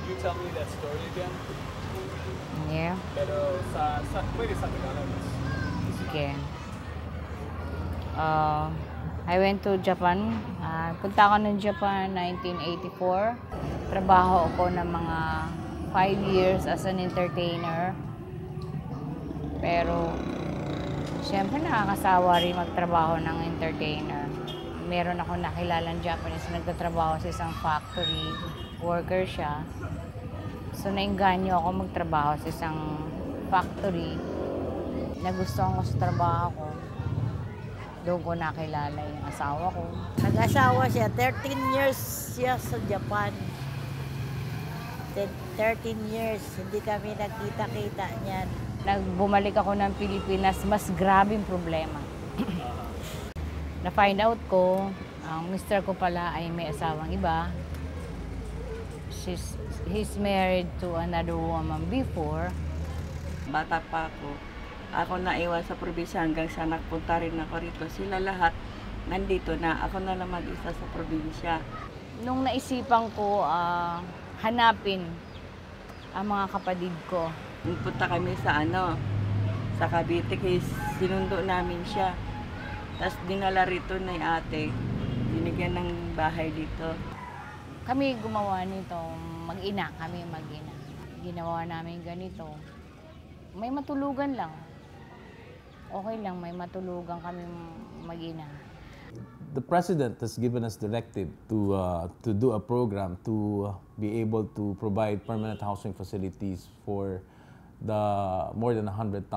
could you tell me that story again? Yeah. Pero pwede sa Tagalog. Sige. I went to Japan. Punta ako ng Japan 1984. Trabaho ako ng mga 5 years as an entertainer. Pero, siyempre nakakasawa rin magtrabaho ng entertainer. Meron ako nakilalang Japanese na nagtatrabaho sa isang factory. Worker siya. So, nainganyo ako magtrabaho sa isang factory. Nagustuhan ko sa trabaho ko. Doon ko nakilala yung asawa ko. Nag-asawa siya, 13 years siya sa Japan. 13 years, hindi kami nagkita-kita niyan. Bumalik ako ng Pilipinas, mas grabing problema. Na-find out ko, ang mister ko pala ay may asawang iba. He's married to another woman before. Bata pa ako naiwan sa probinsya hanggang sa nagpunta rin ako rito. Sila lahat nandito na, ako na lang mag-isa sa probinsya. Nung naisipan ko hanapin ang mga kapatid ko. Punta kami sa sa Cavite, kaya sinundo namin siya. Tapos dinala rito na yung ate, binigyan ng bahay dito. Kami gumawa nito, mag-ina kami, mag-ina. Ginawa namin ganito. May matulugan lang. Okay lang, may matulugan kami mag-ina. The President has given us directive to do a program to be able to provide permanent housing facilities for the more than 100,000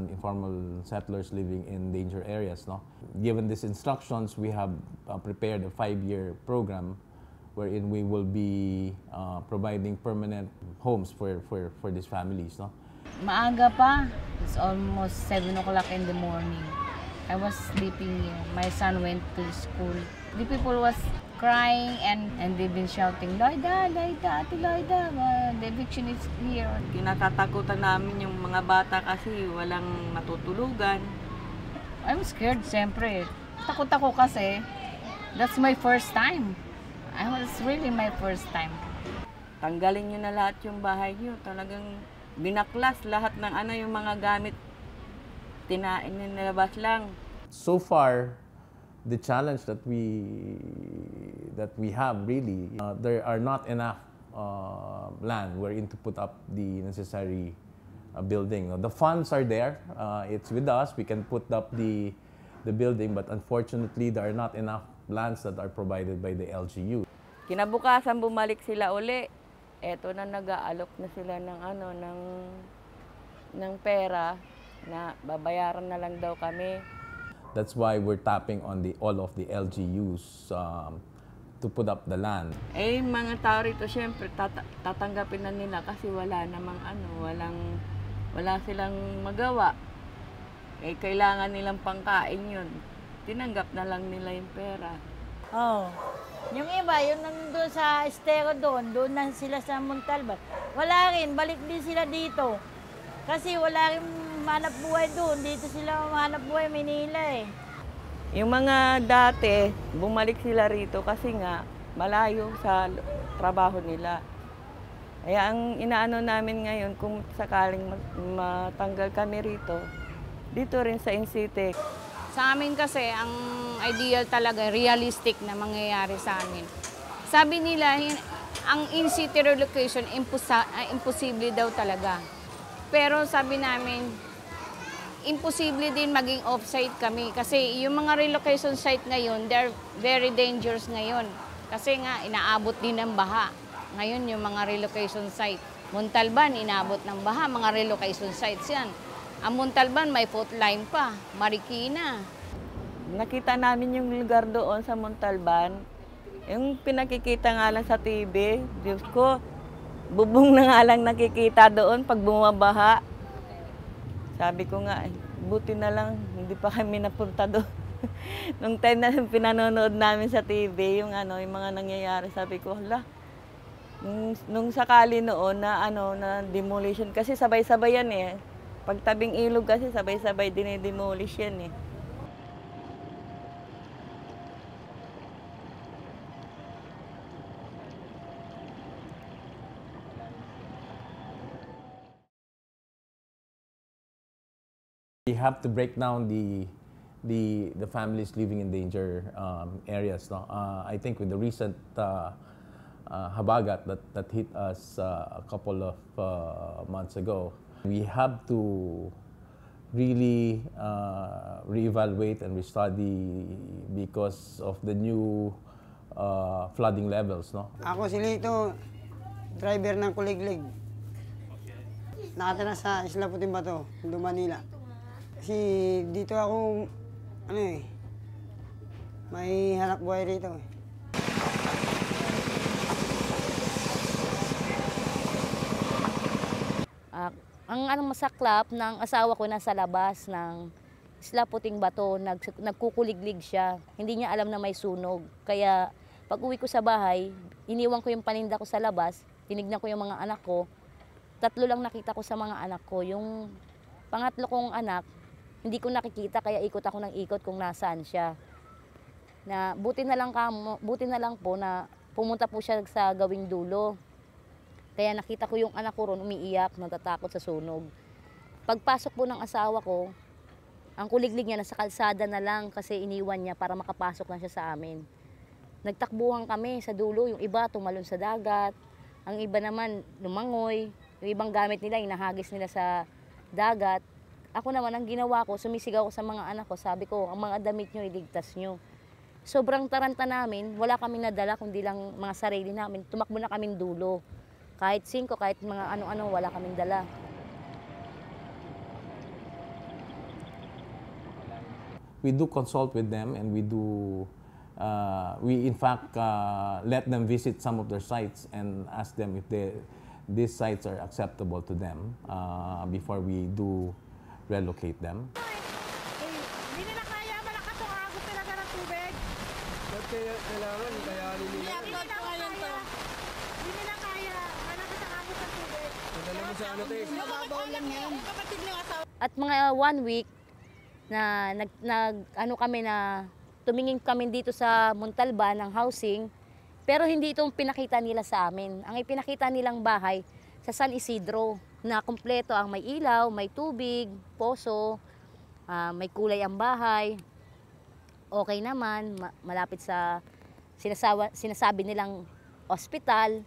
informal settlers living in danger areas. No? Given these instructions, we have prepared a 5-year program wherein we will be providing permanent homes for these families. No? Maaga pa. It's almost 7 o'clock in the morning. I was sleeping here. My son went to school. The people was crying and they've been shouting, Loida, Loida, Ate Loida, the eviction is here. Kinatatakutan namin yung mga bata kasi walang matutulugan. I'm scared, siyempre. Takot ako kasi. That's my first time. It was really my first time. Tanggalin nyo na lahat yung bahay nyo. Talagang binaklas lahat ng yung mga gamit. Nilabas lang. So far, the challenge that we have really, there are not enough land wherein to put up the necessary building. The funds are there. It's with us. We can put up the building, but unfortunately, there are not enough lands that are provided by the LGU. Kinabukasan bumalik sila uli. Eto na nag-aalok na sila ng pera na babayaran na lang daw kami. That's why we're tapping on all of the LGUs to put up the land. Mga tao rito syempre tatanggapin na nila kasi wala namang wala silang magawa. Kailangan nilang pangkain yun. Tinanggap na lang nila yung pera. Yung iba, yung nandun sa estero doon na sila sa Montalban. Wala rin, balik din sila dito. Kasi wala rin manap buhay doon. Dito sila manap buhay, Manila eh. Yung mga dati, bumalik sila rito kasi nga malayo sa trabaho nila. Kaya ang inaano namin ngayon, kung sakaling matanggal kami rito, dito rin sa Incitec. Sa amin kasi, ang ideal talaga, realistic na mangyayari sa amin. Sabi nila, ang in-city relocation, imposible daw talaga. Pero sabi namin, imposible din maging off-site kami. Kasi yung mga relocation site ngayon, they're very dangerous ngayon. Kasi nga, inaabot din ng baha. Ngayon, yung mga relocation site. Montalban, inaabot ng baha, mga relocation sites yan. Ang Montalban, may fault line pa. Marikina. Nakita namin yung lugar doon sa Montalban. Yung pinakikita nga lang sa TV, Diyos ko, bubong na nga lang nakikita doon pag bumabaha. Sabi ko nga, buti na lang, hindi pa kami napunta doon. Nung time na pinanonood namin sa TV, yung mga nangyayari, sabi ko, hala, nung sakali noon na demolition, kasi sabay-sabay yan eh. Pagtabing ilog kasi sabay-sabay dinidemolish yan eh. We have to break down the families living in danger areas. No? I think with the recent habagat that hit us a couple of months ago, we have to really reevaluate and restudy because of the new flooding levels. No? Ako si Lito, driver ng Kuliglig. Nakatira sa Isla Puting Bato, Tondo, Manila. Kasi dito ako, may hanap buhay rito. Ang masaklap ng asawa ko nasa labas ng Isla Puting Bato, nagkukuliglig siya. Hindi niya alam na may sunog. Kaya pag uwi ko sa bahay, iniwan ko yung paninda ko sa labas, tinignan ko yung mga anak ko. 3 lang nakita ko sa mga anak ko. Yung pangatlo kong anak, hindi ko nakikita kaya ikot ako ng ikot kung nasaan siya. Na buti na lang po na pumunta po siya sa gawing dulo. Kaya nakita ko yung anak ko ron umiiyak, natatakot sa sunog. Pagpasok po ng asawa ko, ang kuliglig niya nasa kalsada na lang kasi iniwan niya para makapasok na siya sa amin. Nagtakbuhan kami sa dulo, yung iba tumalon sa dagat, ang iba naman lumangoy, yung ibang gamit nila inahagis nila sa dagat. Ako naman ang ginawa ko, sumisigaw ko sa mga anak ko, sabi ko, ang mga damit nyo iligtas nyo. Sobrang taranta namin, wala kaming nadala kundi lang mga sarili namin, tumakbo na kaming dulo. Kahit 5, kahit mga ano-ano, wala kaming dala. We do consult with them and we in fact let them visit some of their sites and ask them if these sites are acceptable to them before we do relocate them. Hindi nila kaya, malakas ang agos talaga ng tubig. Ba't kaya kailangan kayanin nila? Hindi nila kaya. Hindi nila kaya, malakas ang agos ng tubig. Madala mo sa ano, te? Mababaw lang yan. Kapatid niyo asawa. At mga 1 week na tumingin kami dito sa Montalban ng housing, pero hindi itong pinakita nila sa amin. Ang ipinakita nilang bahay sa San Isidro na kumpleto ang may ilaw, may tubig, poso, may kulay ang bahay. Okay naman, malapit sa sinasabi nilang ospital.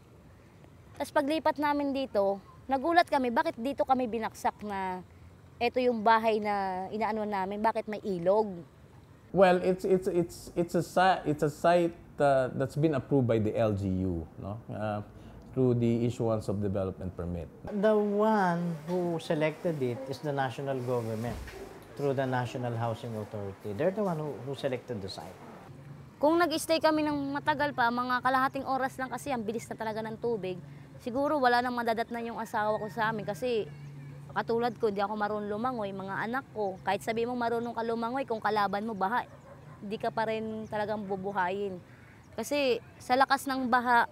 Tapos paglipat namin dito, nagulat kami, bakit dito kami binaksak na ito yung bahay na inaano namin, bakit may ilog? Well, it's a site that's been approved by the LGU, no? Through the issuance of development permit. The one who selected it is the national government through the National Housing Authority. They're the one who selected the site. Kung nag-stay kami ng matagal pa, mga kalahating oras lang kasi ang bilis na talaga ng tubig, siguro wala nang madadatnan yung asawa ko sa amin kasi katulad ko, hindi ako marunong lumangoy, mga anak ko, kahit sabi mo marunong ka lumangoy, kung kalaban mo baha, hindi ka pa rin talagang bubuhayin. Kasi sa lakas ng baha,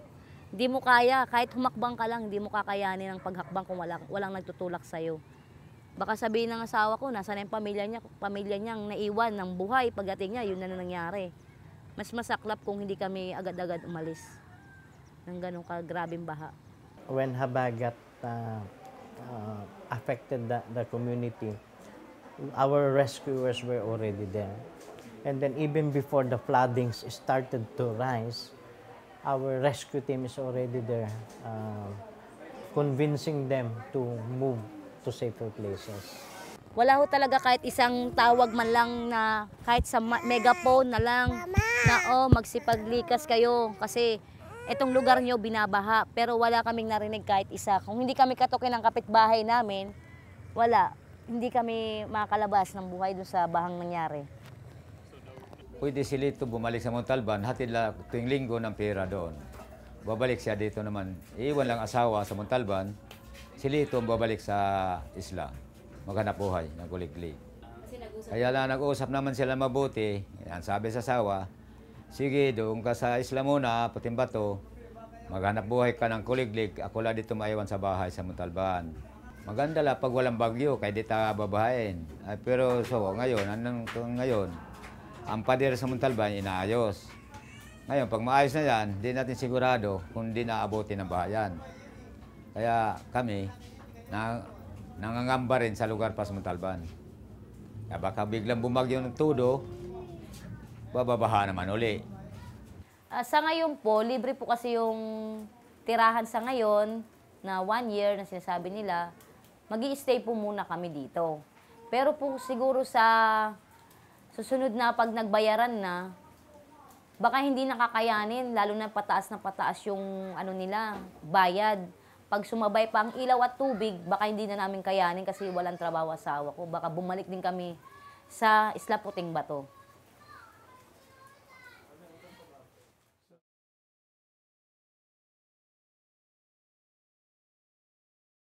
di mo kaya, kahit humakbang ka lang, di mo kakayanin ang paghakbang kung walang nagtutulak sa'yo. Baka sabihin ng asawa ko, nasa na yung pamilya niyang naiwan ng buhay, pagdating niya, yun na nangyari. Mas masaklap kung hindi kami agad-agad umalis ng ganong kagrabing baha. When habagat affected the community, our rescuers were already there. And then even before the floodings started to rise, our rescue team is already there, convincing them to move to safer places. Wala ho talaga kahit isang tawag man lang na kahit sa megaphone na lang na magsipaglikas kayo kasi itong lugar nyo binabaha. Pero wala kaming narinig kahit isa. Kung hindi kami katukin ng kapitbahay namin, wala. Hindi kami makakalabas ng buhay doon sa bahang nangyari. Pwede si Lito bumalik sa Montalban, hatid lang tuwing linggo ng pera doon. Babalik siya dito naman. Iiwan lang asawa sa Montalban, si Lito babalik sa isla. Maghanap buhay ng Kuliglig. Kaya lang nag-uusap naman sila mabuti. Yan, sabi sa asawa, sige, doon ka sa isla muna, Puting Bato. Maghanap buhay ka ng Kuliglig. Ako lang dito maiwan sa bahay sa Montalban. Maganda lang pag walang bagyo, kaya di tayo babahain. Pero ngayon, ang pader sa Montalban, inaayos. Ngayon, pag maayos na yan, di natin sigurado kung di naabuti ng bahayan. Kaya kami, nangangamba rin sa lugar pa sa Montalban. Baka biglang bumagyo ng todo, bababaha naman uli. Sa ngayon po, libre po kasi yung tirahan sa ngayon na 1 year na sinasabi nila. Mag-i-stay po muna kami dito. Pero po siguro sa susunod na pag nagbayaran na, baka hindi nakakayanin, lalo na pataas yung ano nila, bayad. Pag sumabay pa ang ilaw at tubig, baka hindi na namin kayanin kasi walang trabaho asawa ko. Baka bumalik din kami sa Isla Puting Bato.